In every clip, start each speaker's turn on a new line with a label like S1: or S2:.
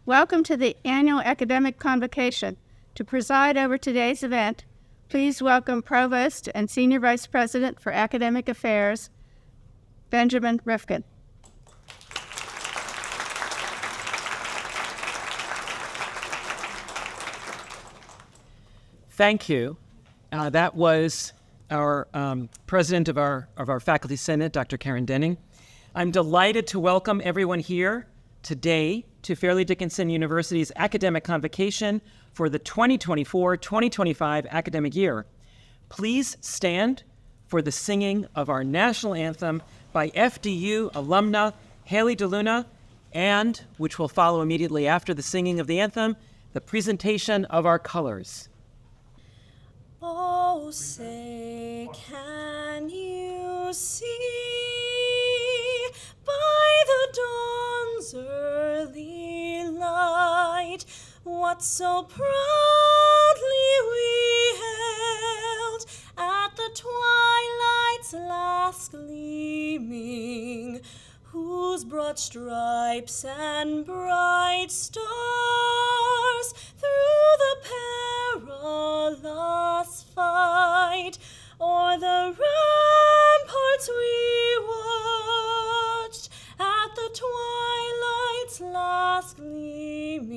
S1: Welcome to the annual Academic Convocation. To preside over today's event, please welcome Provost and Senior Vice President for Academic Affairs, Benjamin Rifkin.
S2: Thank you. That was our president of our Faculty Senate, Dr. Karen Denning. I'm delighted to welcome everyone here today to Fairleigh Dickinson University's Academic Convocation for the 2024-2025 academic year. Please stand for the singing of our national anthem by FDU alumna Haley DeLuna, and, which will follow immediately after the singing of the anthem, the presentation of our colors.
S3: Oh, say, can you see by the dawn's early light what so proudly we hailed at the twilight's last gleaming, whose broad stripes and bright stars through the perilous fight o'er the ramparts we watched at the twilight's last gleaming,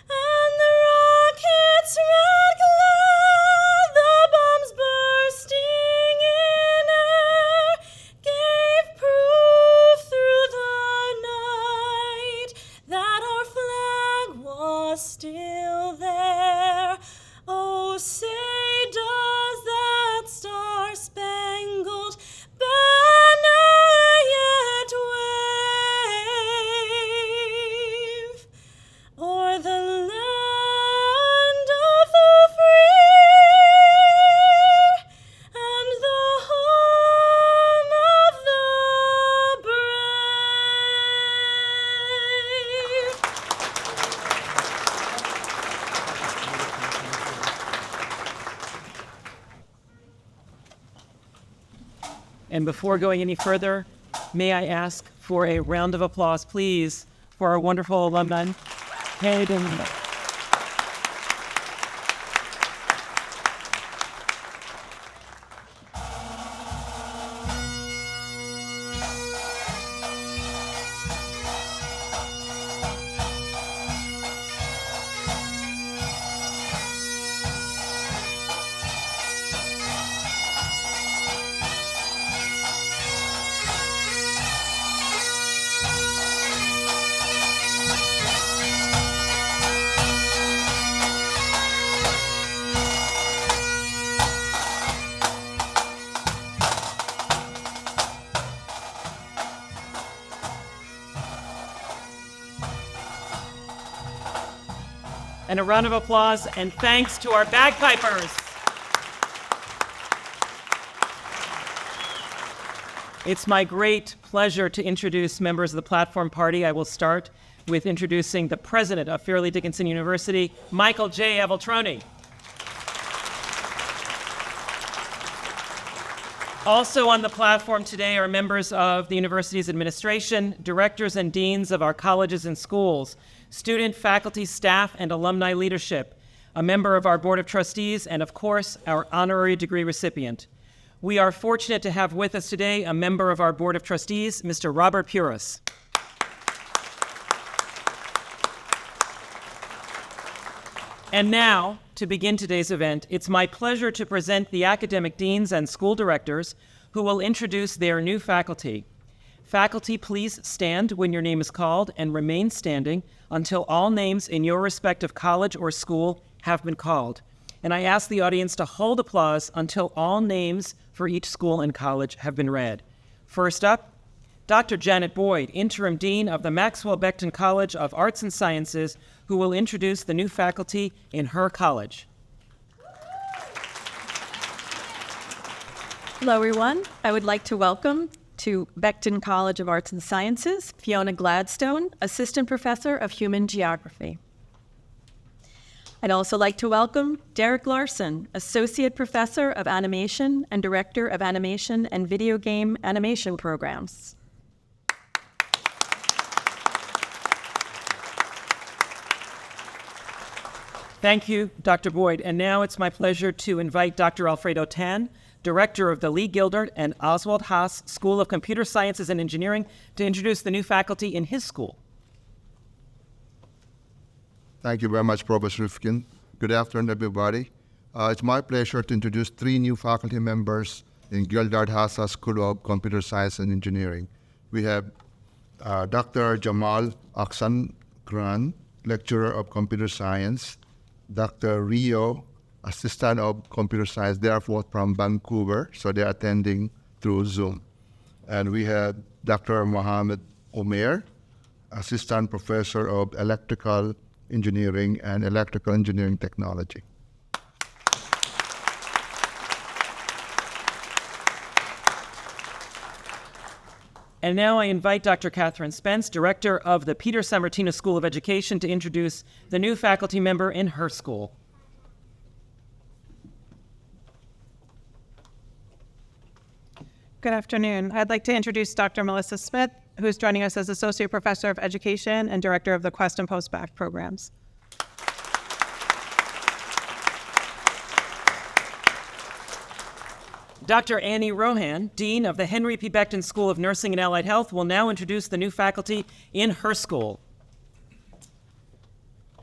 S3: and the rockets' red glare, the bombs bursting in air, gave proof through the night that our flag was still there. Oh, say, does that star-spangled banner yet wave o'er the land of the free and the home of the
S2: And before going any further, may I ask for a round of applause, please, for our wonderful alumni, Haley DeLuna. And a round of applause and thanks to our bagpipers. It's my great pleasure to introduce members of the platform party. I will start with introducing the president of Fairleigh Dickinson University, Michael J. Aveltroni. Also on the platform today are members of the university's administration, directors and deans of our colleges and schools, student, faculty, staff, and alumni leadership, a member of our Board of Trustees, and of course, our honorary degree recipient. We are fortunate to have with us today a member of our Board of Trustees, Mr. Robert Puris. And now, to begin today's event, it's my pleasure to present the academic deans and school directors who will introduce their new faculty. Faculty, please stand when your name is called and remain standing until all names in your respective college or school have been called. And I ask the audience to hold applause until all names for each school and college have been read. First up, Dr. Janet Boyd, Interim Dean of the Maxwell Becton College of Arts and Sciences, who will introduce the new faculty in her college.
S4: Hello, everyone. I would like to welcome to Becton College of Arts and Sciences, Fiona Gladstone, Assistant Professor of Human Geography. I'd also like to welcome Derek Larson, Associate Professor of Animation and Director of Animation and Video Game Animation Programs.
S2: Thank you, Dr. Boyd. And now it's my pleasure to invite Dr. Alfredo Tan, Director of the Lee Gildert and Oswald Haas School of Computer Sciences and Engineering, to introduce the new faculty in his school.
S5: Thank you very much, Professor Rifkin. Good afternoon, everybody. It's my pleasure to introduce 3 new faculty members in Gildert Haas School of Computer Science and Engineering. We have Dr. Jamal Aksan-Kran, Lecturer of Computer Science, Dr. Rio, Assistant of Computer Science. They are both from Vancouver, so they're attending through Zoom. And we have Dr. Mohammed Omer, Assistant Professor of Electrical Engineering and Electrical Engineering Technology.
S2: And now I invite Dr. Catherine Spence, Director of the Peter Sammartino School of Education, to introduce the new faculty member in her school.
S6: Good afternoon. I'd like to introduce Dr. Melissa Smith, who's joining us as Associate Professor of Education and Director of the Quest and Post-Bac programs.
S2: Dr. Annie Rohan, Dean of the Henry P. Becton School of Nursing and Allied Health, will now introduce the new faculty in her school.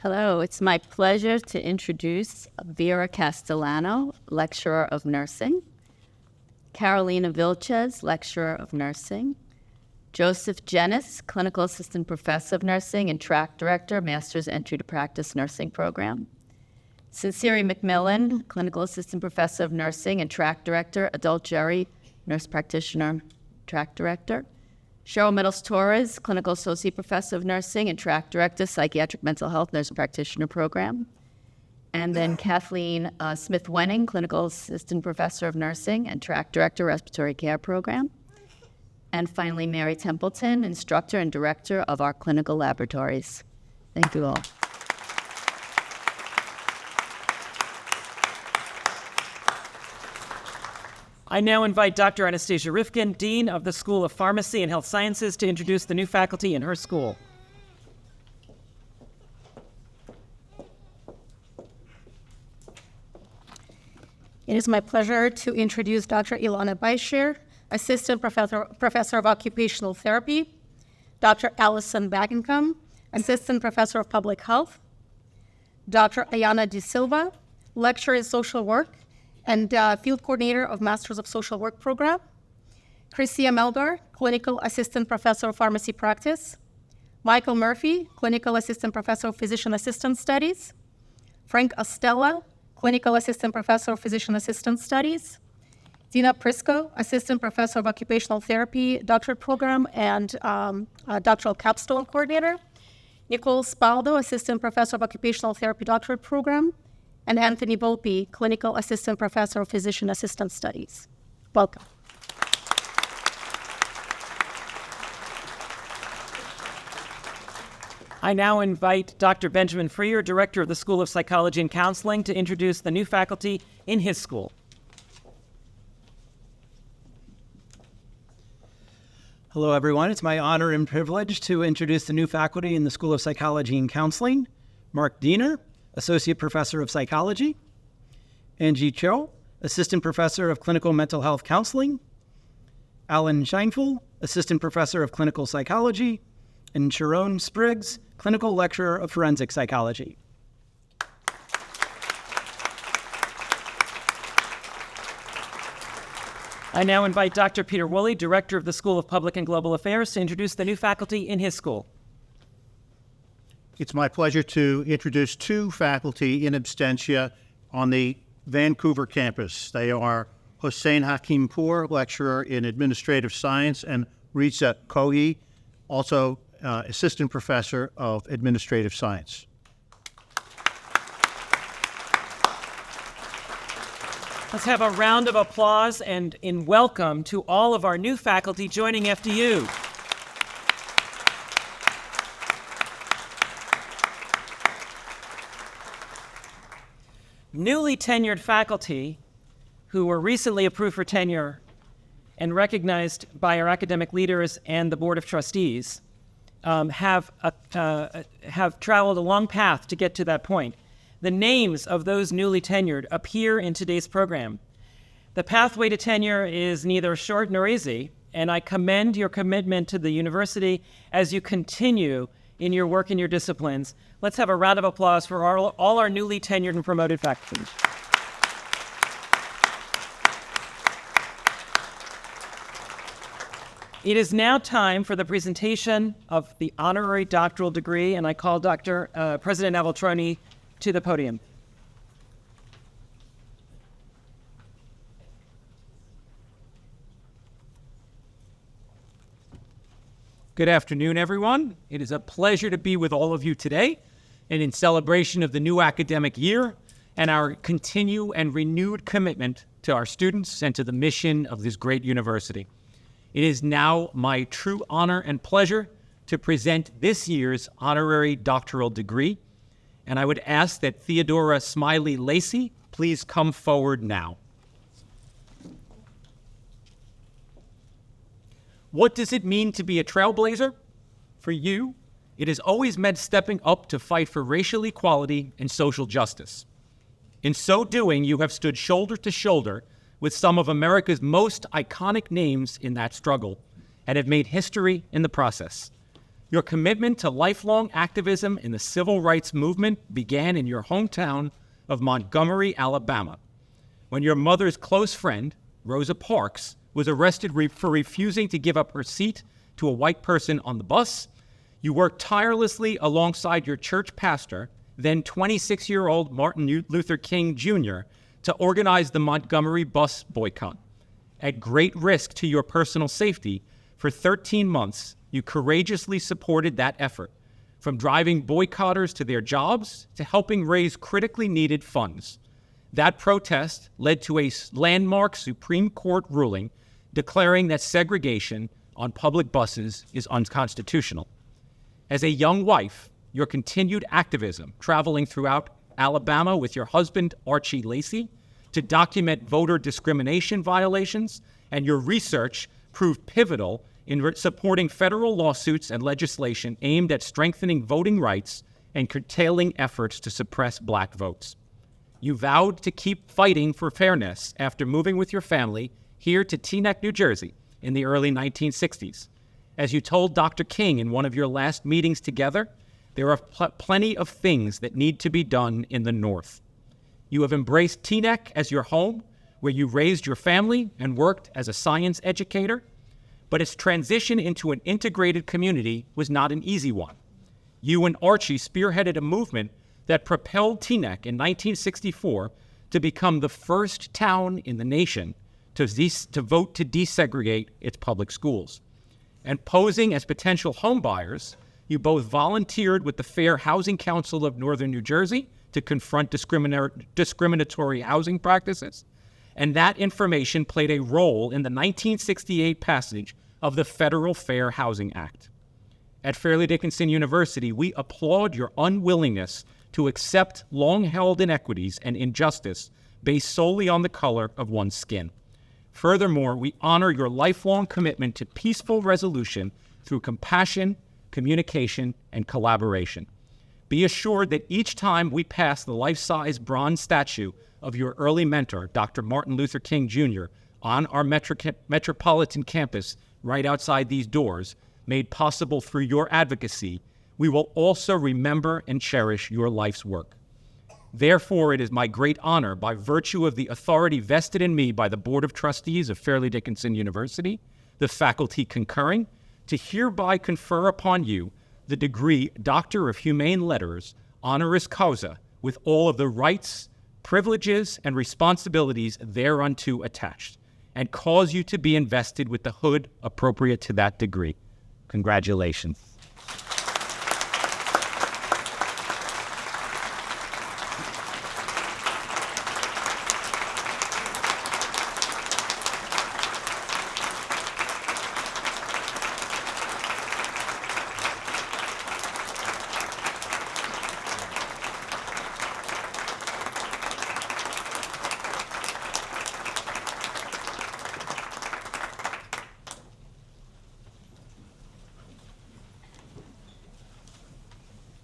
S7: Hello, it's my pleasure to introduce Vera Castellano, Lecturer of Nursing, Carolina Vilches, Lecturer of Nursing, Joseph Jenis, Clinical Assistant Professor of Nursing and Track Director, Master's Entry to Practice Nursing Program, Sincere McMillan, Clinical Assistant Professor of Nursing and Track Director, Adult Geri, Nurse Practitioner, Track Director, Cheryl Meadows-Torres, Clinical Associate Professor of Nursing and Track Director, Psychiatric Mental Health Nurse Practitioner Program, and then Kathleen Smith-Wenning, Clinical Assistant Professor of Nursing and Track Director, Respiratory Care Program, and finally Mary Templeton, Instructor and Director of our Clinical Laboratories. Thank you all.
S2: I now invite Dr. Anastasia Rifkin, Dean of the School of Pharmacy and Health Sciences, to introduce the new faculty in her school.
S3: It is my pleasure to introduce Dr. Ilana Baishir, Assistant Professor of Occupational Therapy, Dr. Alison Bagencombe, Assistant Professor of Public Health, Dr. Ayana De Silva, Lecturer in Social Work and Field Coordinator of Masters of Social Work Program, Christia Melgar, Clinical Assistant Professor of Pharmacy Practice, Michael Murphy, Clinical Assistant Professor of Physician Assistant Studies, Frank Ostella, Clinical Assistant Professor of Physician Assistant Studies, Dina Prisco, Assistant Professor of Occupational Therapy Doctorate Program and Doctoral Capstone Coordinator, Nicole Spaldo, Assistant Professor of Occupational Therapy Doctorate Program, and Anthony Volpe, Clinical Assistant Professor of Physician Assistant Studies. Welcome.
S2: I now invite Dr. Benjamin Freer, Director of the School of Psychology and Counseling, to introduce the new faculty in his school.
S8: Hello, everyone. It's my honor and privilege to introduce the new faculty in the School of Psychology and Counseling. Mark Diener, Associate Professor of Psychology. Angie Cho, Assistant Professor of Clinical Mental Health Counseling. Alan Scheinfeld, Assistant Professor of Clinical Psychology. And Sharon Spriggs, Clinical Lecturer of Forensic Psychology.
S2: I now invite Dr. Peter Woolley, Director of the School of Public and Global Affairs, to introduce the new faculty in his school.
S9: It's my pleasure to introduce two faculty in absentia on the Vancouver campus. They are Hossein Hakimpour, Lecturer in Administrative Science, and Risa Kohi, also Assistant Professor of Administrative Science.
S2: Let's have a round of applause and in welcome to all of our new faculty joining FDU. Newly tenured faculty who were recently approved for tenure and recognized by our academic leaders and the Board of Trustees have traveled a long path to get to that point. The names of those newly tenured appear in today's program. The pathway to tenure is neither short nor easy, and I commend your commitment to the university as you continue in your work in your disciplines. Let's have a round of applause for all our newly tenured and promoted faculty. It is now time for the presentation of the honorary doctoral degree, and I call President Aveltroni to the podium.
S10: Good afternoon, everyone. It is a pleasure to be with all of you today and in celebration of the new academic year and our continued and renewed commitment to our students and to the mission of this great university. It is now my true honor and pleasure to present this year's honorary doctoral degree, and I would ask that Theodora Smiley Lacey please come forward now. What does it mean to be a trailblazer? For you, it has always meant stepping up to fight for racial equality and social justice. In so doing, you have stood shoulder to shoulder with some of America's most iconic names in that struggle and have made history in the process. Your commitment to lifelong activism in the civil rights movement began in your hometown of Montgomery, Alabama, when your mother's close friend, Rosa Parks, was arrested for refusing to give up her seat to a white person on the bus. You worked tirelessly alongside your church pastor, then 26-year-old Martin Luther King Jr., to organize the Montgomery bus boycott. At great risk to your personal safety, for 13 months, you courageously supported that effort, from driving boycotters to their jobs to helping raise critically needed funds. That protest led to a landmark Supreme Court ruling declaring that segregation on public buses is unconstitutional. As a young wife, your continued activism, traveling throughout Alabama with your husband, Archie Lacey, to document voter discrimination violations, and your research proved pivotal in supporting federal lawsuits and legislation aimed at strengthening voting rights and curtailing efforts to suppress black votes. You vowed to keep fighting for fairness after moving with your family here to Teaneck, New Jersey in the early 1960s. As you told Dr. King in one of your last meetings together, there are plenty of things that need to be done in the North. You have embraced Teaneck as your home, where you raised your family and worked as a science educator, but its transition into an integrated community was not an easy one. You and Archie spearheaded a movement that propelled Teaneck in 1964 to become the first town in the nation to vote to desegregate its public schools. And posing as potential homebuyers, you both volunteered with the Fair Housing Council of Northern New Jersey to confront discriminatory housing practices, and that information played a role in the 1968 passage of the Federal Fair Housing Act. At Fairleigh Dickinson University, we applaud your unwillingness to accept long-held inequities and injustice based solely on the color of one's skin. Furthermore, we honor your lifelong commitment to peaceful resolution through compassion, communication, and collaboration. Be assured that each time we pass the life-size bronze statue of your early mentor, Dr. Martin Luther King Jr., on our metropolitan campus right outside these doors, made possible through your advocacy, we will also remember and cherish your life's work. Therefore, it is my great honor, by virtue of the authority vested in me by the Board of Trustees of Fairleigh Dickinson University, the faculty concurring, to hereby confer upon you the degree Doctor of Humane Letters, honoris causa, with all of the rights, privileges, and responsibilities thereunto attached, and cause you to be invested with the hood appropriate to that degree. Congratulations.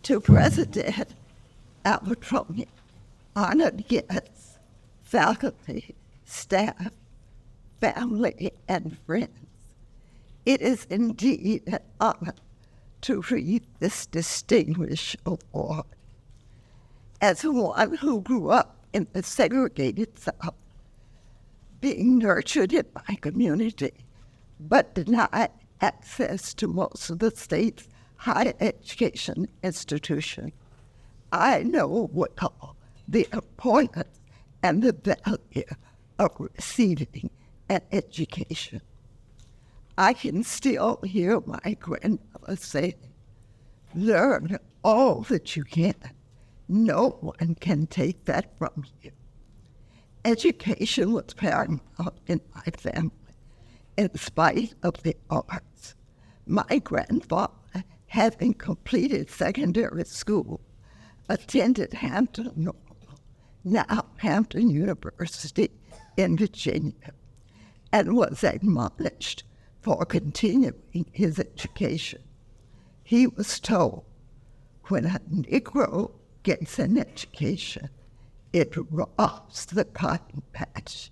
S11: To President Aveltroni, honored guests, faculty, staff, family, and friends. It is indeed an honor to read this distinguished award. As one who grew up in the segregated South, being nurtured in my community, but denied access to most of the state's higher education institutions, I know well the importance and the value of receiving an education. I can still hear my grandmother say, "Learn all that you can. No one can take that from you." Education was paramount in my family, in spite of the arts. My grandfather, having completed secondary school, attended Hampton Normal, now Hampton University in Virginia, and was admonished for continuing his education. He was told, when a Negro gets an education, it robs the cotton patch.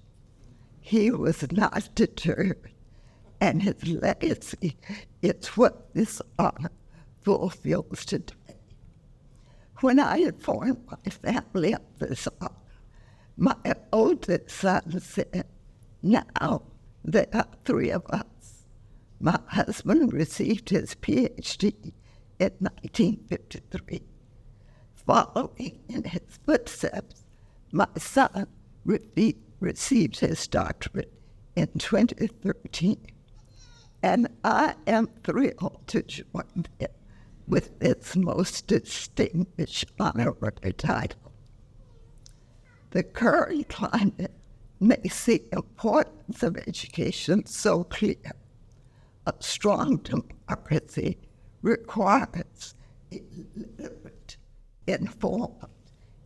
S11: He was not deterred, and his legacy is what this honor fulfills today. When I informed my family of this honor, my oldest son said, "Now there are three of us." My husband received his PhD in 1953. Following in his footsteps, my son received his doctorate in 2013, and I am thrilled to join him with its most distinguished honorary title. The current climate makes the importance of education so clear. A strong democracy requires a literate, informed,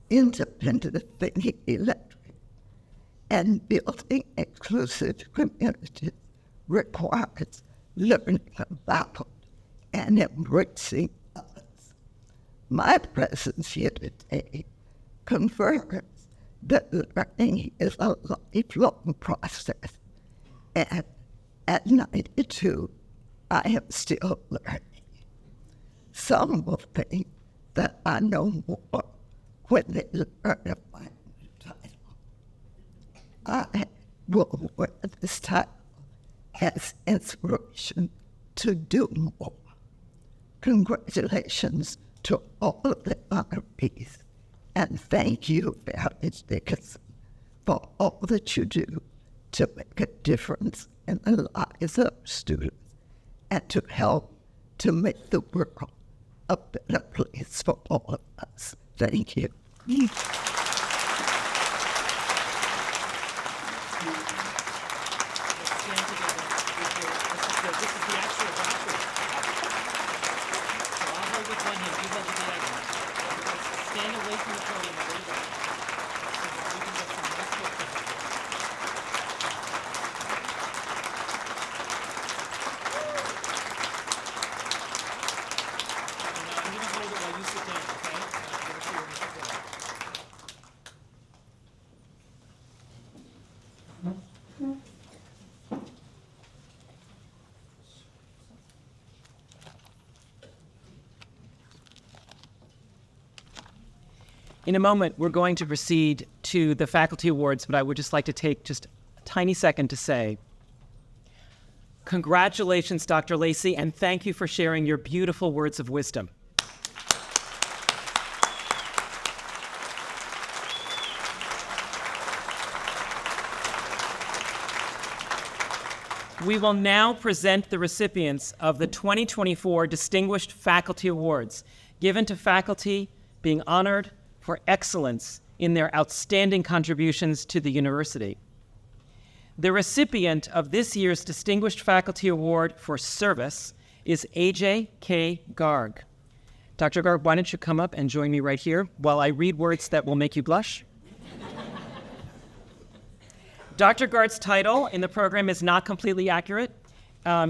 S11: independent thinking electorate, and building inclusive communities requires learning about and embracing others. My presence here today confirms that learning is a lifelong process, and at 92, I am still learning. Some will think that I know more when they learn of my new title. I will wear this title as inspiration to do more. Congratulations to all of the honorees, and thank you, Fairleigh Dickinson, for all that you do to make a difference in the lives of students and to help to make the world a better place for all of us. Thank you.
S2: In a moment, we're going to proceed to the faculty awards, but I would just like to take just a tiny second to say, congratulations, Dr. Lacey, and thank you for sharing your beautiful words of wisdom. We will now present the recipients of the 2024 Distinguished Faculty Awards, given to faculty being honored for excellence in their outstanding contributions to the university. The recipient of this year's Distinguished Faculty Award for Service is AJ K. Garg. Dr. Garg, why don't you come up and join me right here while I read words that will make you blush? Dr. Garg's title in the program is not completely accurate.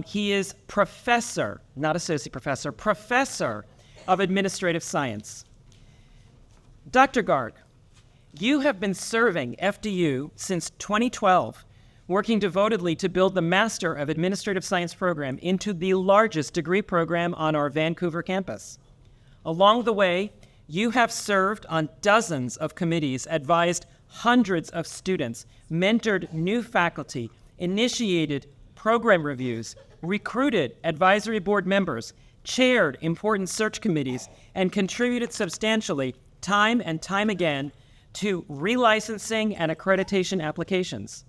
S2: He is professor, not associate professor, professor of administrative science. Dr. Garg, You have been serving FDU since 2012, working devotedly to build the Master of Administrative Science program into the largest degree program on our Vancouver campus. Along the way, you have served on dozens of committees, advised hundreds of students, mentored new faculty, initiated program reviews, recruited advisory board members, chaired important search committees, and contributed substantially, time and time again, to relicensing and accreditation applications,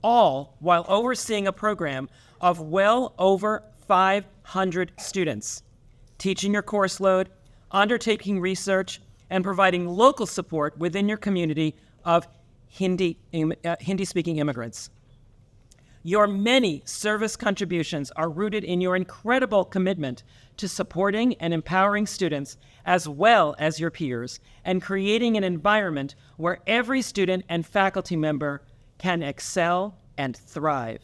S2: all while overseeing a program of well over 500 students, teaching your course load, undertaking research, and providing local support within your community of Hindi-speaking immigrants. Your many service contributions are rooted in your incredible commitment to supporting and empowering students as well as your peers, and creating an environment where every student and faculty member can excel and thrive.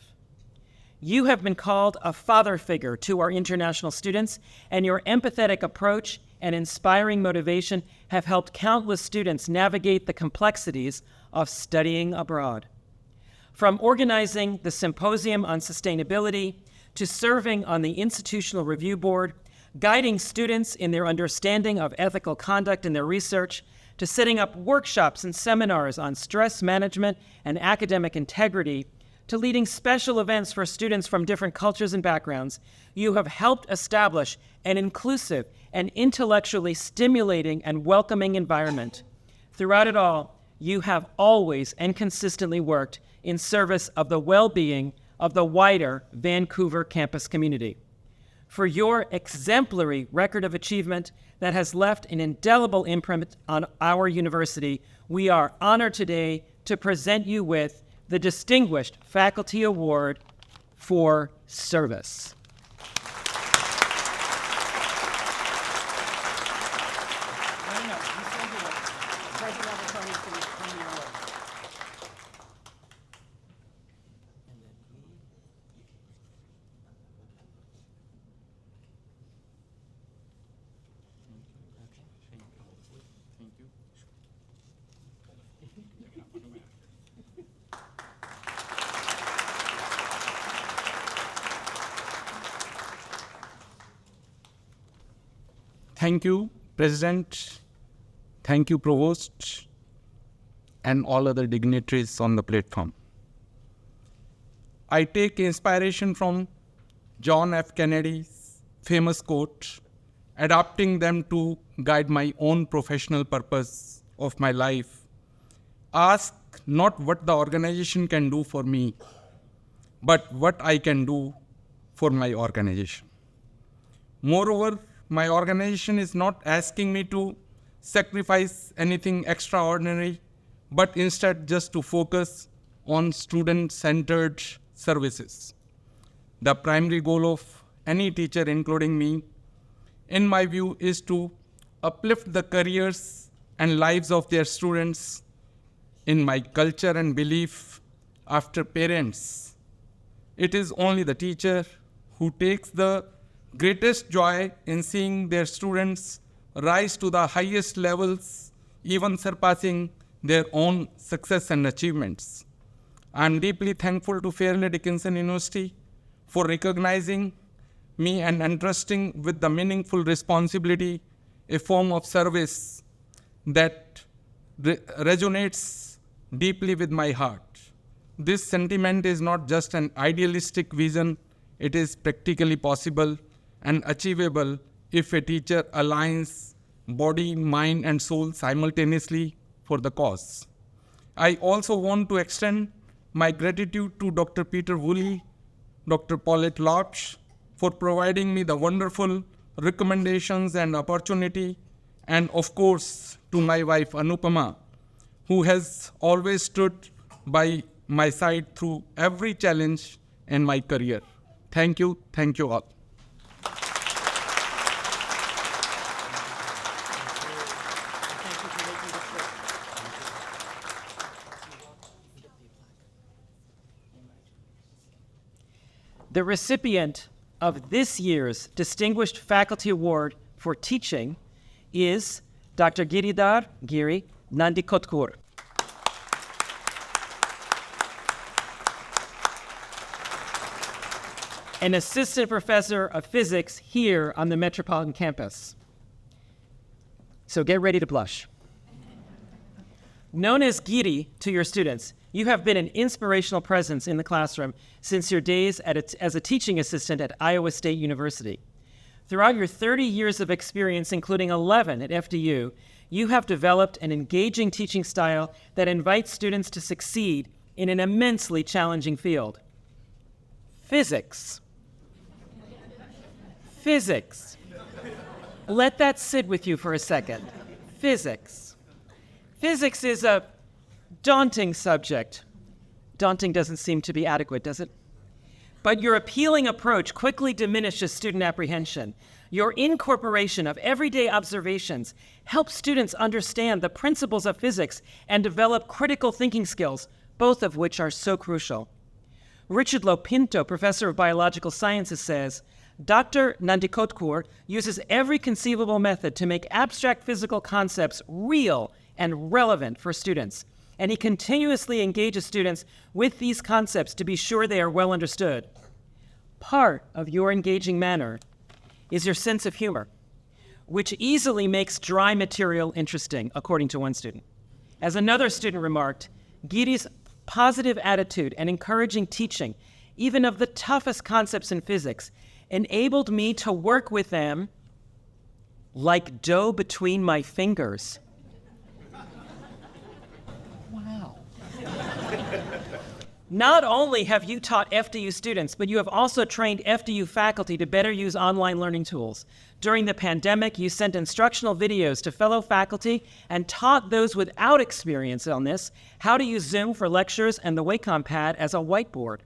S2: You have been called a father figure to our international students, and your empathetic approach and inspiring motivation have helped countless students navigate the complexities of studying abroad. From organizing the Symposium on Sustainability to serving on the Institutional Review Board, guiding students in their understanding of ethical conduct in their research, to setting up workshops and seminars on stress management and academic integrity, to leading special events for students from different cultures and backgrounds, you have helped establish an inclusive and intellectually stimulating and welcoming environment. Throughout it all, you have always and consistently worked in service of the well-being of the wider Vancouver campus community. For your exemplary record of achievement that has left an indelible imprint on our university, we are honored today to present you with the Distinguished Faculty Award for Service.
S12: Thank you, President. Thank you, Provost, and all other dignitaries on the platform. I take inspiration from John F. Kennedy's famous quote, adapting them to guide my own professional purpose of my life. Ask not what the organization can do for me, but what I can do for my organization. Moreover, my organization is not asking me to sacrifice anything extraordinary, but instead just to focus on student-centered services. The primary goal of any teacher, including me, in my view, is to uplift the careers and lives of their students. In my culture and belief, after parents, it is only the teacher who takes the greatest joy in seeing their students rise to the highest levels, even surpassing their own success and achievements. I am deeply thankful to Fairleigh Dickinson University for recognizing me and entrusting with the meaningful responsibility, a form of service that resonates deeply with my heart. This sentiment is not just an idealistic vision, it is practically possible and achievable if a teacher aligns body, mind, and soul simultaneously for the cause. I also want to extend my gratitude to Dr. Peter Woolley, Dr. Paulette Lopsch, for providing me the wonderful recommendations and opportunity, and of course to my wife Anupama, who has always stood by my side through every challenge in my career. Thank you all.
S2: The recipient of this year's Distinguished Faculty Award for Teaching is Dr. Giridhar Giri Nandikotkur. an assistant professor of physics here on the Metropolitan campus. So get ready to blush. Known as Giri to your students, you have been an inspirational presence in the classroom since your days as a teaching assistant at Iowa State University. Throughout your 30 years of experience, including 11 at FDU, you have developed an engaging teaching style that invites students to succeed in an immensely challenging field. Physics. Physics. Let that sit with you for a second. Physics. Physics is a daunting subject. Daunting doesn't seem to be adequate, does it? But your appealing approach quickly diminishes student apprehension. Your incorporation of everyday observations helps students understand the principles of physics and develop critical thinking skills, both of which are so crucial. Richard Lopinto, professor of biological sciences, says, Dr. Nandikotkur uses every conceivable method to make abstract physical concepts real and relevant for students, and he continuously engages students with these concepts to be sure they are well understood. Part of your engaging manner is your sense of humor, which easily makes dry material interesting, according to one student. As another student remarked, Giri's positive attitude and encouraging teaching, even of the toughest concepts in physics, enabled me to work with them like dough between my fingers. Wow. Not only have you taught FDU students, but you have also trained FDU faculty to better use online learning tools. During the pandemic, you sent instructional videos to fellow faculty and taught those without experience on this how to use Zoom for lectures and the Wacom pad as a whiteboard.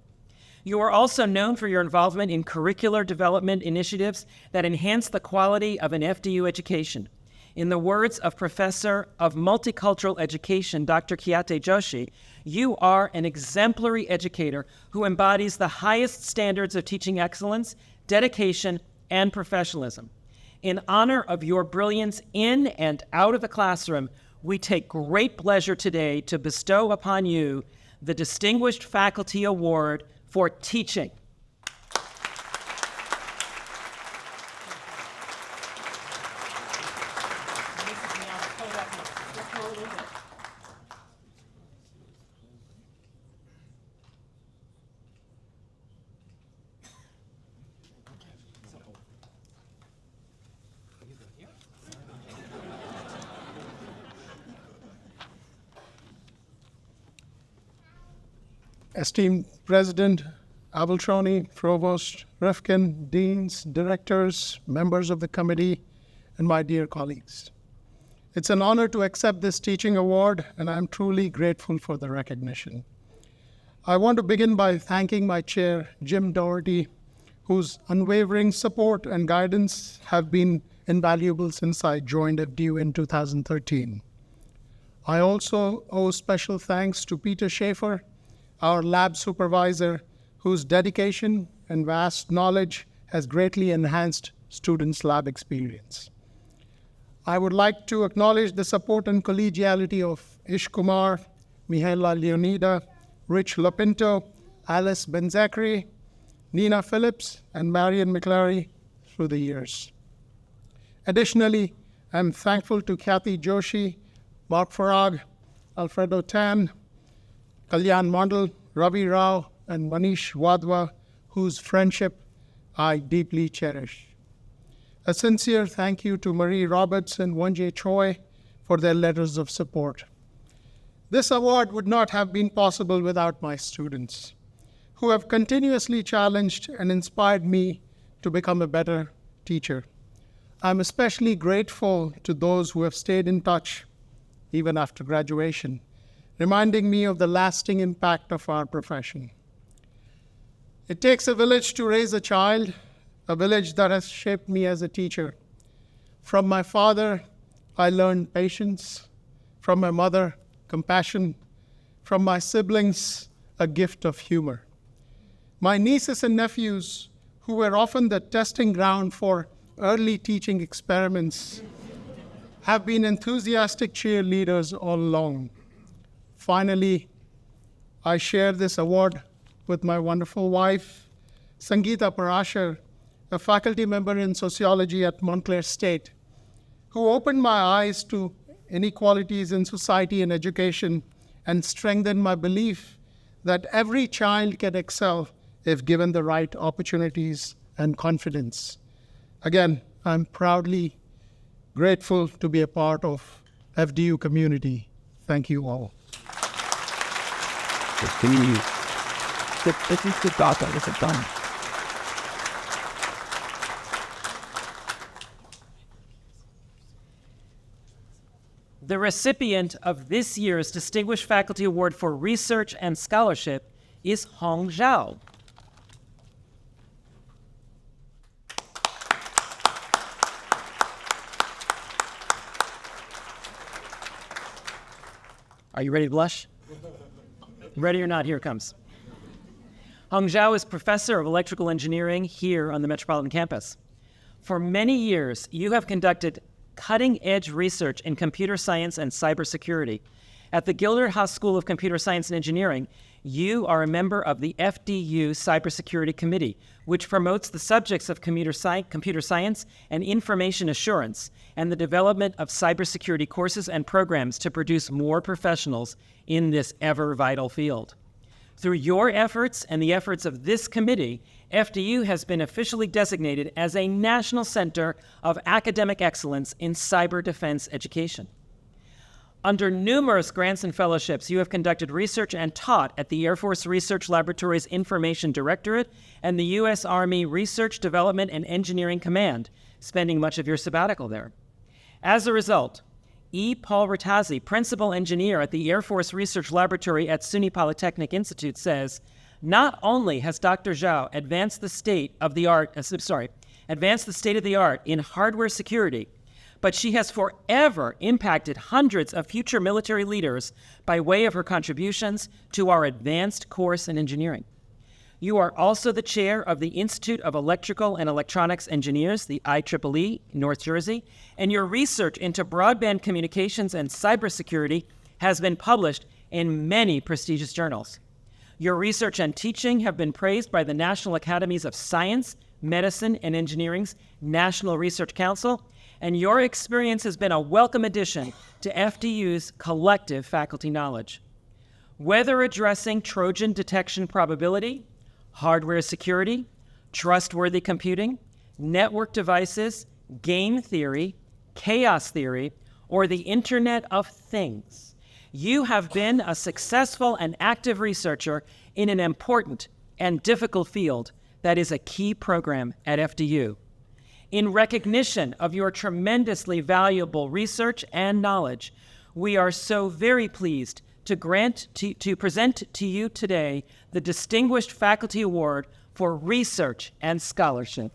S2: You are also known for your involvement in curricular development initiatives that enhance the quality of an FDU education. In the words of Professor of Multicultural Education, Dr. Kiyate Joshi, you are an exemplary educator who embodies the highest standards of teaching excellence, dedication, and professionalism. In honor of your brilliance in and out of the classroom, we take great pleasure today to bestow upon you the Distinguished Faculty Award for Teaching.
S13: Esteemed President Abeltroni, Provost Rifkin, Deans, Directors, members of the committee, and my dear colleagues. It's an honor to accept this teaching award, and I'm truly grateful for the recognition. I want to begin by thanking my chair, Jim Doherty, whose unwavering support and guidance have been invaluable since I joined FDU in 2013. I also owe special thanks to Peter Schaefer, our lab supervisor, whose dedication and vast knowledge has greatly enhanced students' lab experience. I would like to acknowledge the support and collegiality of Ish Kumar, Mihaela Leonida, Rich Lopinto, Alice Benzachary, Nina Phillips, and Marion McClary through the years. Additionally, I'm thankful to Kathy Joshi, Mark Farag, Alfredo Tan, Kalyan Mandal, Ravi Rao, and Manish Wadhwa, whose friendship I deeply cherish. A sincere thank you to Marie Roberts and Wonjay Choi for their letters of support. This award would not have been possible without my students, who have continuously challenged and inspired me to become a better teacher. I'm especially grateful to those who have stayed in touch even after graduation, reminding me of the lasting impact of our profession. It takes a village to raise a child, a village that has shaped me as a teacher. From my father, I learned patience. From my mother, compassion. From my siblings, a gift of humor. My nieces and nephews, who were often the testing ground for early teaching experiments, have been enthusiastic cheerleaders all along. Finally, I share this award with my wonderful wife, Sangeeta Parashar, a faculty member in sociology at Montclair State, who opened my eyes to inequalities in society and education and strengthened my belief that every child can excel if given the right opportunities and confidence. Again, I'm proudly grateful to be a part of FDU community. Thank you all.
S2: The recipient of this year's Distinguished Faculty Award for Research and Scholarship is Hong Zhao. Are you ready to blush? Ready or not, here it comes. Hong Zhao is professor of electrical engineering here on the Metropolitan Campus. For many years, you have conducted cutting-edge research in computer science and cybersecurity. At the Gilded Haas School of Computer Science and Engineering, you are a member of the FDU Cybersecurity Committee, which promotes the subjects of computer science and information assurance, and the development of cybersecurity courses and programs to produce more professionals in this ever-vital field. Through your efforts and the efforts of this committee, FDU has been officially designated as a national center of academic excellence in cyber defense education. Under numerous grants and fellowships, you have conducted research and taught at the Air Force Research Laboratory's Information Directorate and the U.S. Army Research, Development, and Engineering Command, spending much of your sabbatical there. As a result, E. Paul Rattazzi, principal engineer at the Air Force Research Laboratory at SUNY Polytechnic Institute, says, not only has Dr. Zhao advanced the state of the art in hardware security, but she has forever impacted hundreds of future military leaders by way of her contributions to our advanced course in engineering. You are also the chair of the Institute of Electrical and Electronics Engineers, the IEEE, North Jersey, and your research into broadband communications and cybersecurity has been published in many prestigious journals. Your research and teaching have been praised by the National Academies of Science, Medicine, and Engineering's National Research Council, and your experience has been a welcome addition to FDU's collective faculty knowledge. Whether addressing Trojan detection probability, hardware security, trustworthy computing, network devices, game theory, chaos theory, or the Internet of Things, you have been a successful and active researcher in an important and difficult field that is a key program at FDU. In recognition of your tremendously valuable research and knowledge, we are so very pleased to present to you today the Distinguished Faculty Award for Research and Scholarship.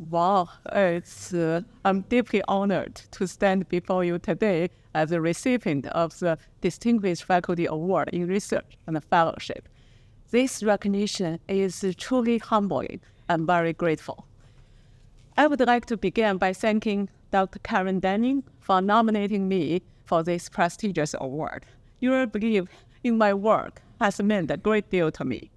S14: Wow, I'm deeply honored to stand before you today as a recipient of the Distinguished Faculty Award in Research and Fellowship. This recognition is truly humbling and very grateful. I would like to begin by thanking Dr. Karen Denning for nominating me for this prestigious award. Your belief in my work has meant a great deal to me.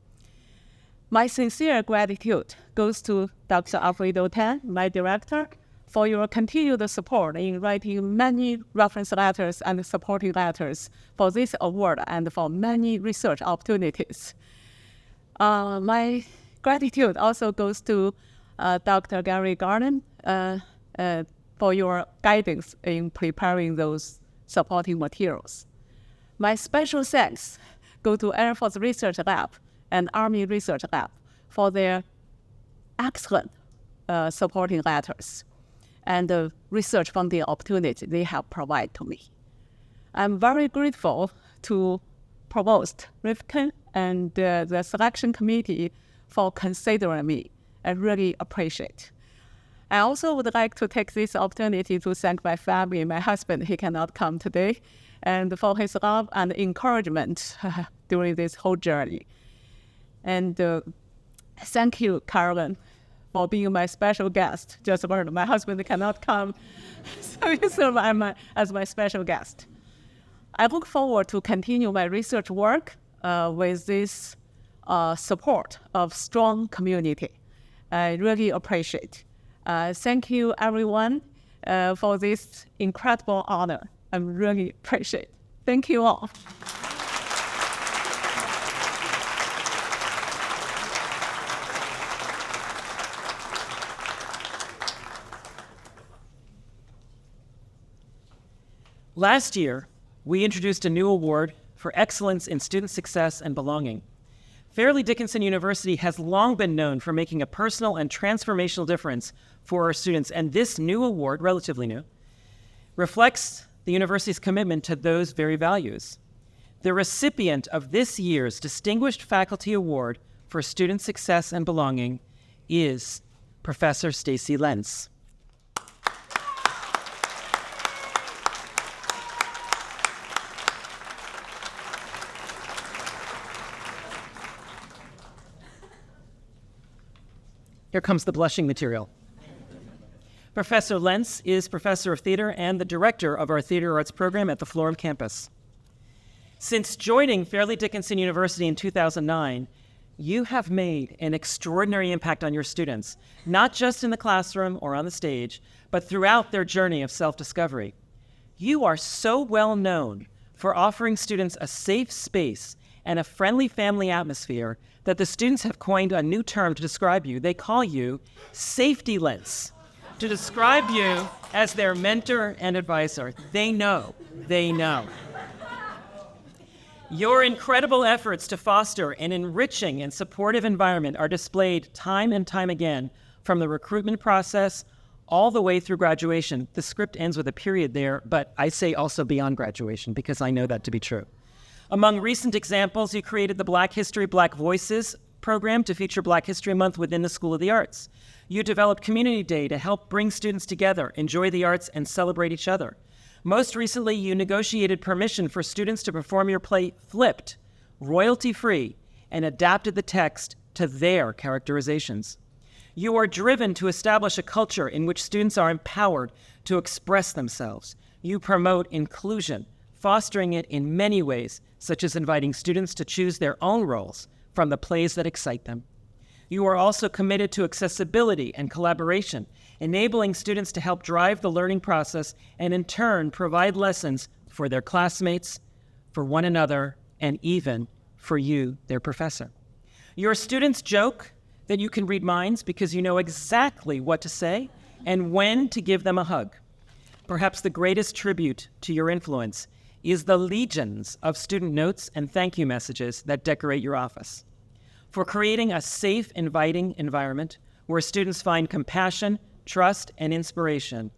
S14: My sincere gratitude goes to Dr. Alfredo Tan, my director, for your continued support in writing many reference letters and supporting letters for this award and for many research opportunities. My gratitude also goes to Dr. Gary Garland for your guidance in preparing those supporting materials. My special thanks go to Air Force Research Lab and Army Research Lab for their excellent supporting letters and the research funding opportunity they have provided to me. I'm very grateful to Provost Rifkin and the selection committee for considering me. I really appreciate it. I also would like to take this opportunity to thank my family. My husband, he cannot come today, and for his love and encouragement during this whole journey. And thank you, Carolyn, for being my special guest. Just learned my husband cannot come, so you serve as my special guest. I look forward to continue my research work with this support of strong community. I really appreciate. Thank you, everyone, for this incredible honor. I really appreciate. Thank you all.
S2: Last year, we introduced a new award for excellence in student success and belonging. Fairleigh Dickinson University has long been known for making a personal and transformational difference for our students, and this new award, relatively new, reflects the university's commitment to those very values. The recipient of this year's Distinguished Faculty Award for Student Success and Belonging is Professor Stacy Lentz. Here comes the blushing material. Professor Lentz is professor of theater and the director of our theater arts program at the Florham campus. Since joining Fairleigh Dickinson University in 2009, you have made an extraordinary impact on your students, not just in the classroom or on the stage, but throughout their journey of self-discovery. You are so well known for offering students a safe space and a friendly family atmosphere that the students have coined a new term to describe you. They call you Safety Lentz, to describe you as their mentor and advisor. They know. Your incredible efforts to foster an enriching and supportive environment are displayed time and time again, from the recruitment process all the way through graduation. The script ends with a period there, but I say also beyond graduation because I know that to be true. Among recent examples, you created the Black History, Black Voices program to feature Black History Month within the School of the Arts. You developed Community Day to help bring students together, enjoy the arts, and celebrate each other. Most recently, you negotiated permission for students to perform your play Flipped, royalty-free, and adapted the text to their characterizations. You are driven to establish a culture in which students are empowered to express themselves. You promote inclusion, fostering it in many ways, such as inviting students to choose their own roles from the plays that excite them. You are also committed to accessibility and collaboration, enabling students to help drive the learning process and in turn provide lessons for their classmates, for one another, and even for you, their professor. Your students joke that you can read minds because you know exactly what to say and when to give them a hug. Perhaps the greatest tribute to your influence is the legions of student notes and thank you messages that decorate your office. For creating a safe, inviting environment where students find compassion, trust, and inspiration,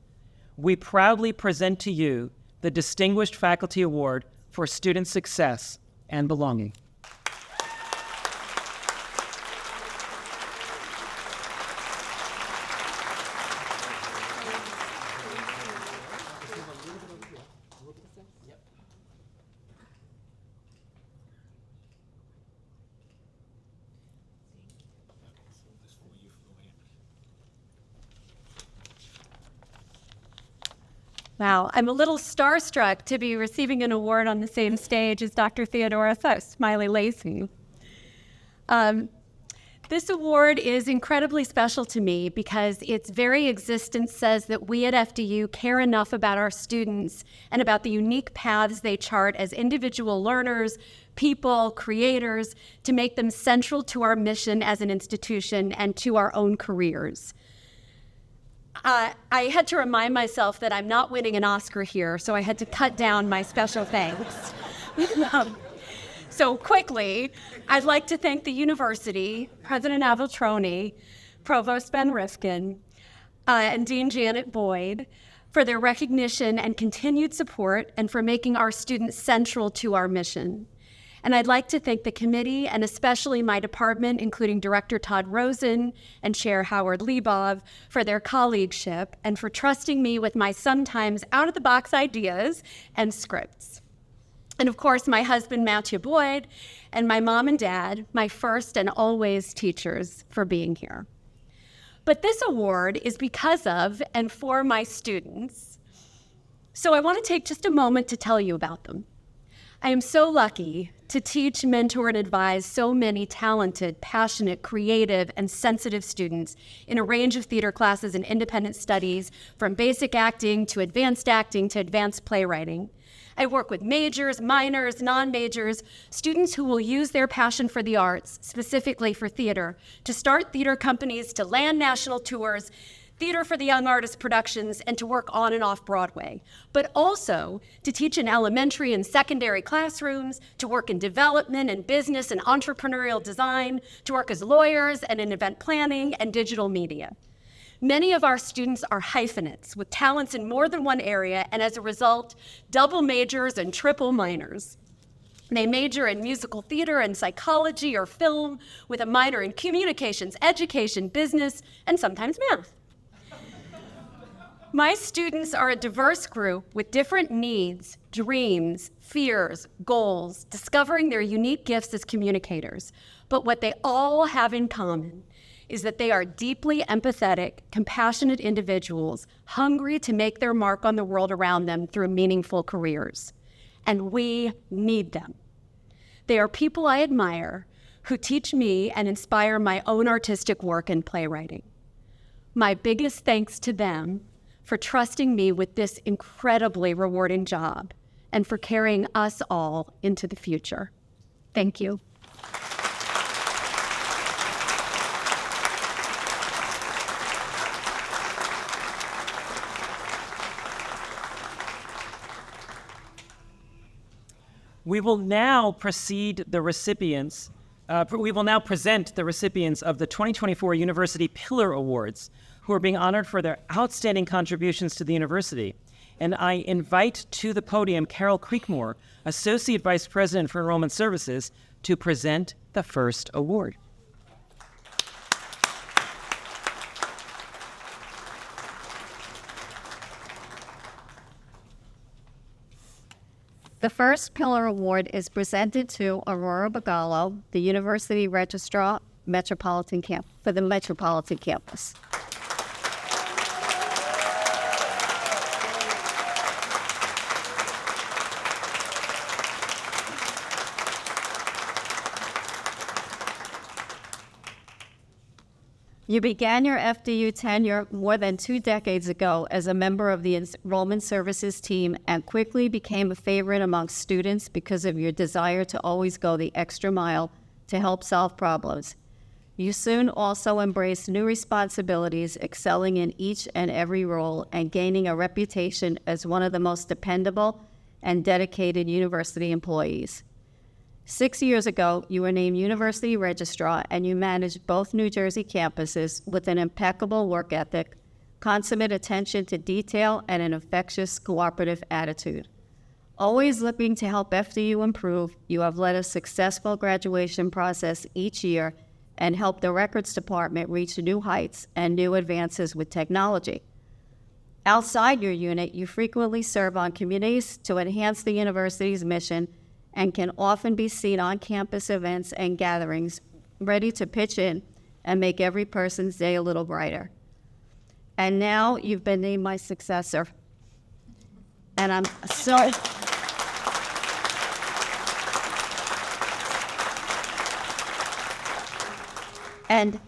S2: we proudly present to you the Distinguished Faculty Award for Student Success and Belonging.
S15: Wow, I'm a little starstruck to be receiving an award on the same stage as Dr. Theodora Smiley Lacey. This award is incredibly special to me because its very existence says that we at FDU care enough about our students and about the unique paths they chart as individual learners, people, creators, to make them central to our mission as an institution and to our own careers. I had to remind myself that I'm not winning an Oscar here, so I had to cut down my special thanks. So quickly, I'd like to thank the university, President Aveltroni, Provost Ben Rifkin, and Dean Janet Boyd for their recognition and continued support and for making our students central to our mission. And I'd like to thank the committee and especially my department, including Director Todd Rosen and Chair Howard Lebov, for their colleagueship and for trusting me with my sometimes out-of-the-box ideas and scripts. And of course, my husband, Matthew Boyd, and my mom and dad, my first and always teachers, for being here. But this award is because of and for my students. So I want to take just a moment to tell you about them. I am so lucky to teach, mentor, and advise so many talented, passionate, creative, and sensitive students in a range of theater classes and independent studies, from basic acting to advanced playwriting. I work with majors, minors, non-majors, students who will use their passion for the arts, specifically for theater, to start theater companies, to land national tours, Theater for the Young Artist productions, and to work on and off Broadway, but also to teach in elementary and secondary classrooms, to work in development and business and entrepreneurial design, to work as lawyers and in event planning and digital media. Many of our students are hyphenates with talents in more than one area, and as a result, double majors and triple minors. They major in musical theater and psychology or film, with a minor in communications, education, business, and sometimes math. My students are a diverse group with different needs, dreams, fears, goals, discovering their unique gifts as communicators. But what they all have in common is that they are deeply empathetic, compassionate individuals, hungry to make their mark on the world around them through meaningful careers. And we need them. They are people I admire who teach me and inspire my own artistic work and playwriting. My biggest thanks to them for trusting me with this incredibly rewarding job and for carrying us all into the future. Thank you.
S2: We will now present the recipients of the 2024 University Pillar Awards, who are being honored for their outstanding contributions to the university. And I invite to the podium Carol Creekmore, Associate Vice President for Enrollment Services, to present the first award.
S16: The first Pillar Award is presented to Aurora Bagallo, the University Registrar for the Metropolitan Campus. You began your FDU tenure more than 2 decades ago as a member of the Enrollment Services team and quickly became a favorite amongst students because of your desire to always go the extra mile to help solve problems. You soon also embraced new responsibilities, excelling in each and every role and gaining a reputation as one of the most dependable and dedicated university employees. 6 years ago, you were named University Registrar, and you managed both New Jersey campuses with an impeccable work ethic, consummate attention to detail, and an infectious cooperative attitude. Always looking to help FDU improve, you have led a successful graduation process each year and helped the records department reach new heights and new advances with technology. Outside your unit, you frequently serve on committees to enhance the university's mission and can often be seen on campus events and gatherings, ready to pitch in and make every person's day a little brighter. And now you've been named my successor. And I'm sorry. And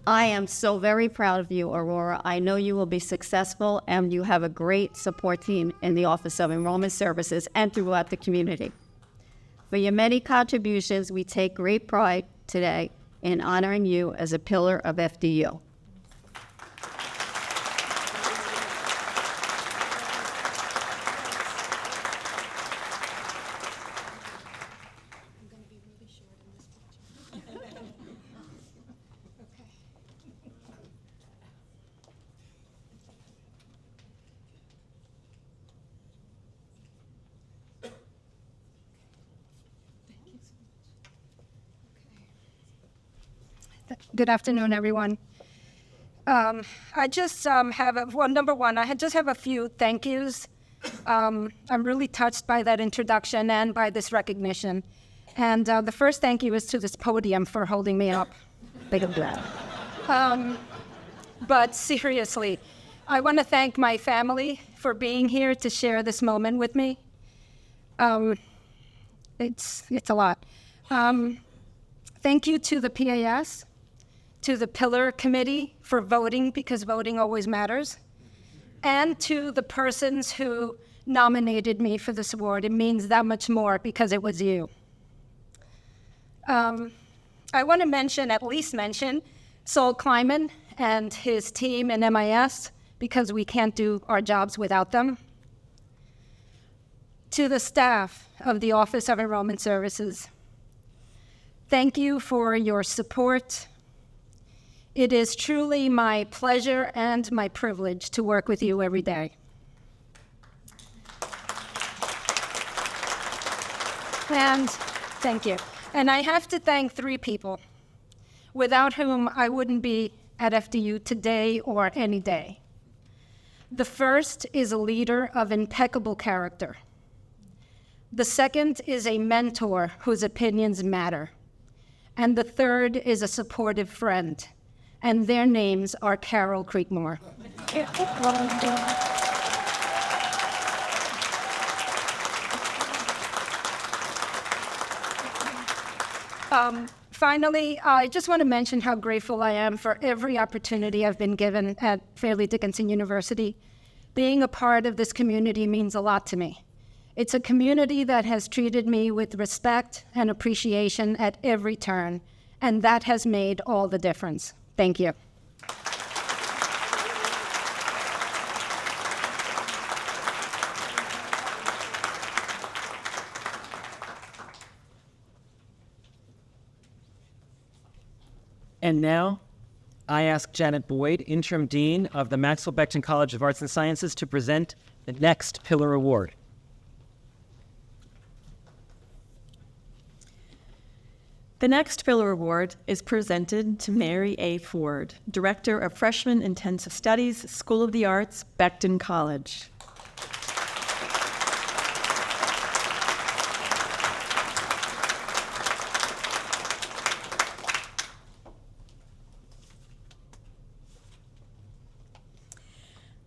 S16: I am so very proud of you, Aurora. I know you will be successful, and you have a great support team in the Office of Enrollment Services and throughout the community. For your many contributions, we take great pride today in honoring you as a pillar of FDU.
S17: Good afternoon, everyone. I just have just have a few thank yous. I'm really touched by that introduction and by this recognition. And the first thank you is to this podium for holding me up. Big of that. But seriously, I want to thank my family for being here to share this moment with me. It's a lot. Thank you to the PAS, to the Pillar Committee for voting, because voting always matters, and to the persons who nominated me for this award. It means that much more because it was you. I want to at least mention Sol Kleiman and his team in MIS, because we can't do our jobs without them. To the staff of the Office of Enrollment Services, thank you for your support. It is truly my pleasure and my privilege to work with you every day. And thank you. And I have to thank 3 people, without whom I wouldn't be at FDU today or any day. The first is a leader of impeccable character. The second is a mentor whose opinions matter. And the third is a supportive friend. And their names are Carol Creekmore. Finally, I just want to mention how grateful I am for every opportunity I've been given at Fairleigh Dickinson University. Being a part of this community means a lot to me. It's a community that has treated me with respect and appreciation at every turn, and that has made all the difference. Thank you.
S2: And now, I ask Janet Boyd, Interim Dean of the Maxwell Becton College of Arts and Sciences, to present the next Pillar Award.
S4: The next Pillar Award is presented to Mary A. Ford, Director of Freshman Intensive Studies, School of the Arts, Becton College.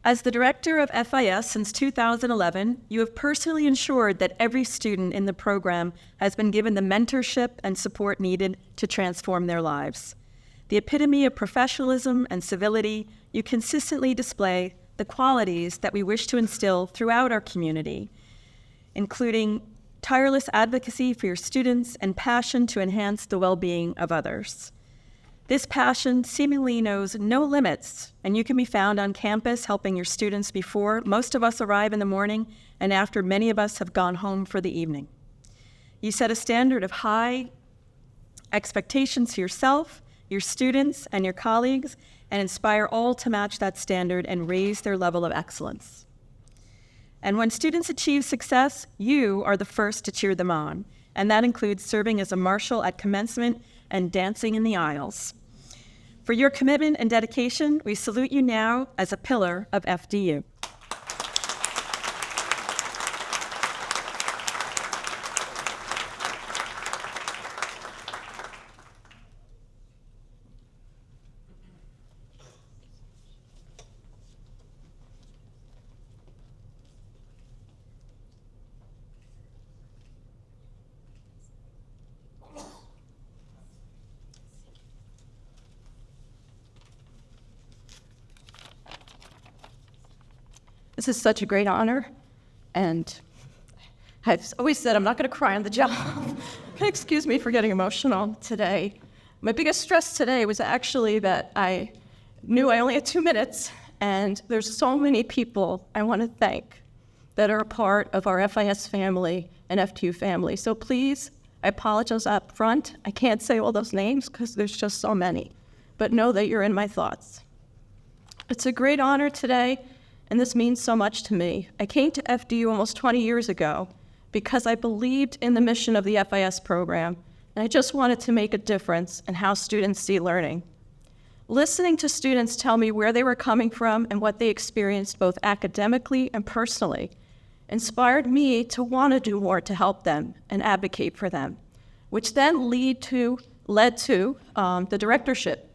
S4: As the Director of FIS since 2011, you have personally ensured that every student in the program has been given the mentorship and support needed to transform their lives. The epitome of professionalism and civility, you consistently display the qualities that we wish to instill throughout our community, including tireless advocacy for your students and passion to enhance the well-being of others. This passion seemingly knows no limits, and you can be found on campus helping your students before most of us arrive in the morning and after many of us have gone home for the evening. You set a standard of high expectations for yourself, your students, and your colleagues, and inspire all to match that standard and raise their level of excellence. And when students achieve success, you are the first to cheer them on, and that includes serving as a marshal at commencement and dancing in the aisles. For your commitment and dedication, we salute you now as a pillar of FDU.
S18: This is such a great honor, and I've always said I'm not going to cry on the job. Excuse me for getting emotional today. My biggest stress today was actually that I knew I only had 2 minutes, and there's so many people I want to thank that are a part of our FIS family and FTU family. So please, I apologize up front. I can't say all those names because there's just so many, but know that you're in my thoughts. It's a great honor today, and this means so much to me. I came to FDU almost 20 years ago because I believed in the mission of the FIS program, and I just wanted to make a difference in how students see learning. Listening to students tell me where they were coming from and what they experienced both academically and personally inspired me to want to do more to help them and advocate for them, which then led to the directorship.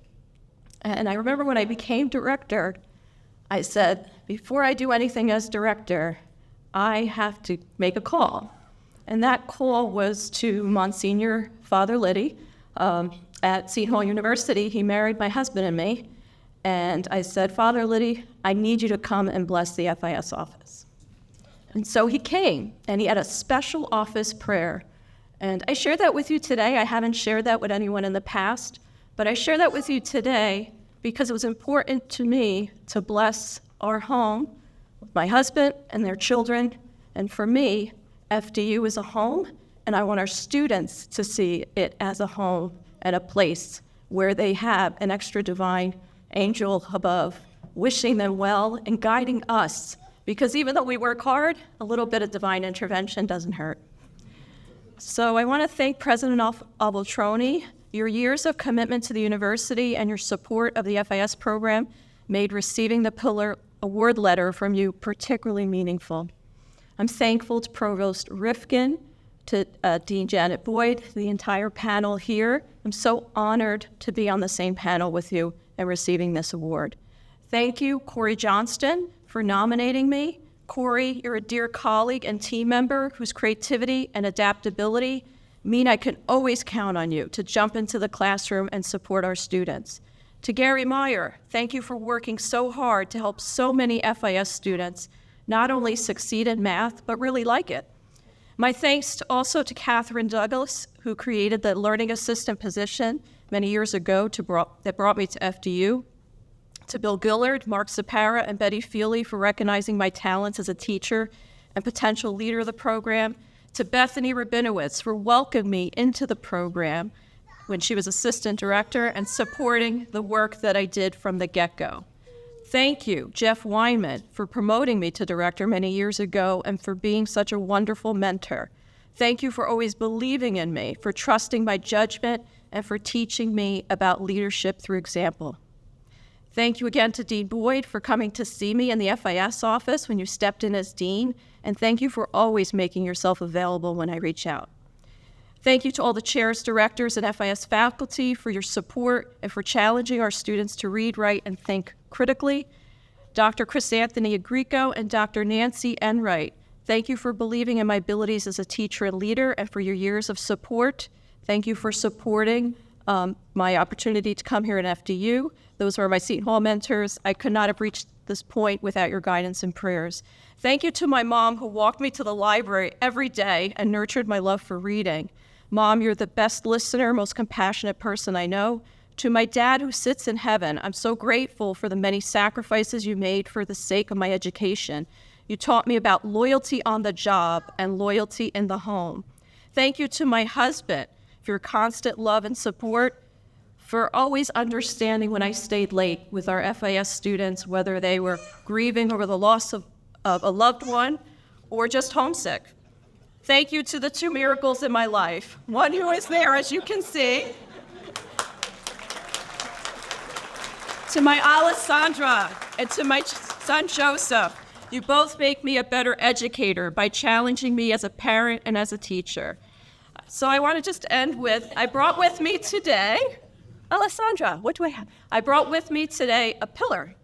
S18: And I remember when I became director, I said, before I do anything as director, I have to make a call. And that call was to Monsignor Father Liddy at Seton Hall University. He married my husband and me. And I said, Father Liddy, I need you to come and bless the FIS office. And so he came, and he had a special office prayer. And I share that with you today. I haven't shared that with anyone in the past, but I share that with you today because it was important to me to bless our home with my husband and their children. And for me, FDU is a home, and I want our students to see it as a home and a place where they have an extra divine angel above, wishing them well and guiding us. Because even though we work hard, a little bit of divine intervention doesn't hurt. So I want to thank President Aboltroni. Your years of commitment to the university and your support of the FIS program made receiving the Pillar Award letter from you particularly meaningful. I'm thankful to Provost Rifkin, to Dean Janet Boyd, the entire panel here. I'm so honored to be on the same panel with you and receiving this award. Thank you, Corey Johnston, for nominating me. Corey, you're a dear colleague and team member whose creativity and adaptability mean I can always count on you to jump into the classroom and support our students. To Gary Meyer, thank you for working so hard to help so many FIS students not only succeed in math, but really like it. My thanks also to Catherine Douglas, who created the learning assistant position many years ago that brought me to FDU. To Bill Gillard, Mark Zapara, and Betty Feely for recognizing my talents as a teacher and potential leader of the program. To Bethany Rabinowitz for welcoming me into the program when she was assistant director and supporting the work that I did from the get-go. Thank you, Jeff Weinman, for promoting me to director many years ago and for being such a wonderful mentor. Thank you for always believing in me, for trusting my judgment, and for teaching me about leadership through example. Thank you again to Dean Boyd for coming to see me in the FIS office when you stepped in as dean, and thank you for always making yourself available when I reach out. Thank you to all the chairs, directors, and FIS faculty for your support and for challenging our students to read, write, and think critically. Dr. Chris Anthony Agrico and Dr. Nancy Enright, thank you for believing in my abilities as a teacher and leader and for your years of support. Thank you for supporting my opportunity to come here at FDU. Those were my Seton Hall mentors. I could not have reached this point without your guidance and prayers. Thank you to my mom who walked me to the library every day and nurtured my love for reading. Mom, you're the best listener, most compassionate person I know. To my dad who sits in heaven, I'm so grateful for the many sacrifices you made for the sake of my education. You taught me about loyalty on the job and loyalty in the home. Thank you to my husband for your constant love and support, for always understanding when I stayed late with our FIS students, whether they were grieving over the loss of a loved one or just homesick. Thank you to the two miracles in my life. One who is there, as you can see. To my Alessandra and to my son Joseph, you both make me a better educator by challenging me as a parent and as a teacher. So I want to just end with, I brought with me today, Alessandra, what do I have? I brought with me today a pillar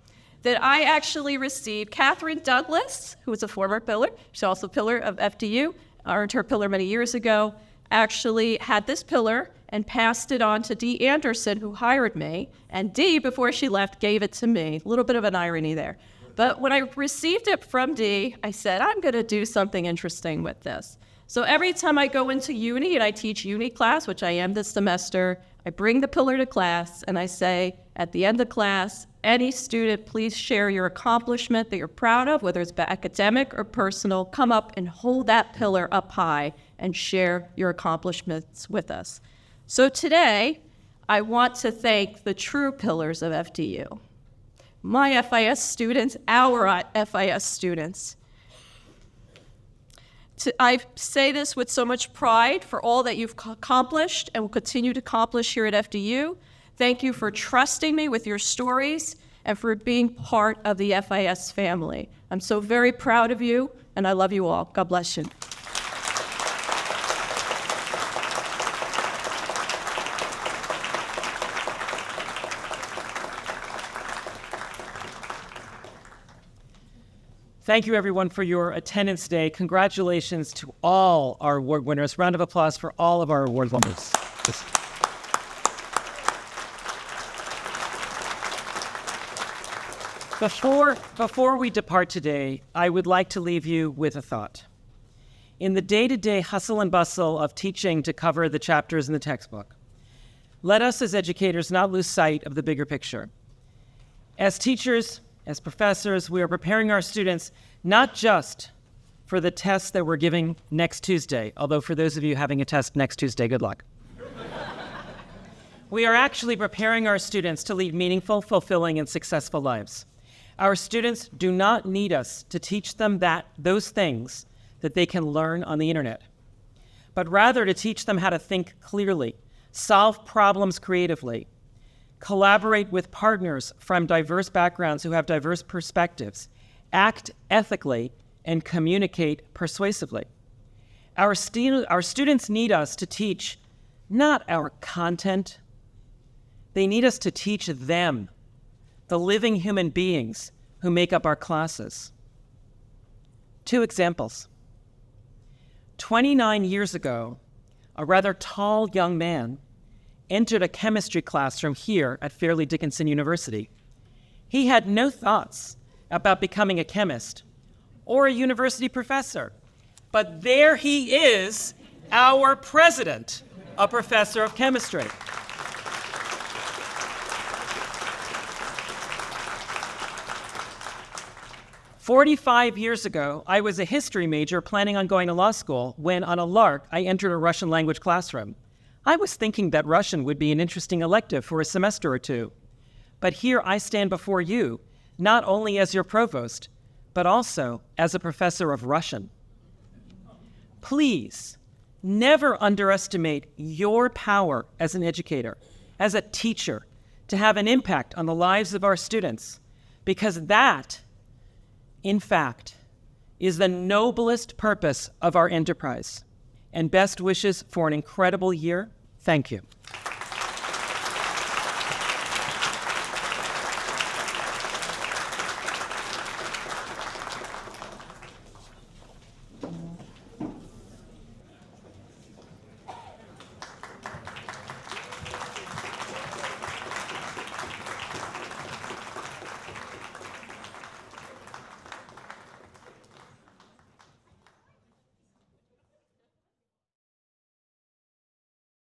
S18: that I actually received. Catherine Douglas, who was a former pillar, she's also a pillar of FDU, earned her pillar many years ago, actually had this pillar and passed it on to Dee Anderson, who hired me, and Dee, before she left, gave it to me. A little bit of an irony there. But when I received it from Dee, I said, I'm going to do something interesting with this. So every time I go into uni and I teach uni class, which I am this semester, I bring the pillar to class and I say, at the end of class, any student, please share your accomplishment that you're proud of, whether it's academic or personal. Come up and hold that pillar up high and share your accomplishments with us. So today, I want to thank the true pillars of FDU. My FIS students, our FIS students. I say this with so much pride for all that you've accomplished and will continue to accomplish here at FDU. Thank you for trusting me with your stories and for being part of the FIS family. I'm so very proud of you, and I love you all. God bless you.
S2: Thank you, everyone, for your attendance today. Congratulations to all our award winners. Round of applause for all of our award winners. Before we depart today, I would like to leave you with a thought. In the day-to-day hustle and bustle of teaching to cover the chapters in the textbook, let us as educators not lose sight of the bigger picture. As teachers, as professors, we are preparing our students not just for the tests that we're giving next Tuesday, although for those of you having a test next Tuesday, good luck. We are actually preparing our students to lead meaningful, fulfilling, and successful lives. Our students do not need us to teach them those things that they can learn on the internet, but rather to teach them how to think clearly, solve problems creatively, collaborate with partners from diverse backgrounds who have diverse perspectives, act ethically, and communicate persuasively. Our students need us to teach not our content. They need us to teach them, the living human beings who make up our classes. 2 examples. 29 years ago, a rather tall young man entered a chemistry classroom here at Fairleigh Dickinson University. He had no thoughts about becoming a chemist or a university professor, but there he is, our president, a professor of chemistry. "45 years ago, I was a history major planning on going to law school when, on a lark, I entered a Russian language classroom. I was thinking that Russian would be an interesting elective for a semester or 2. But here I stand before you, not only as your provost, but also as a professor of Russian. Please, never underestimate your power as an educator, as a teacher, to have an impact on the lives of our students, because that, in fact, is the noblest purpose of our enterprise. And best wishes for an incredible year. Thank you.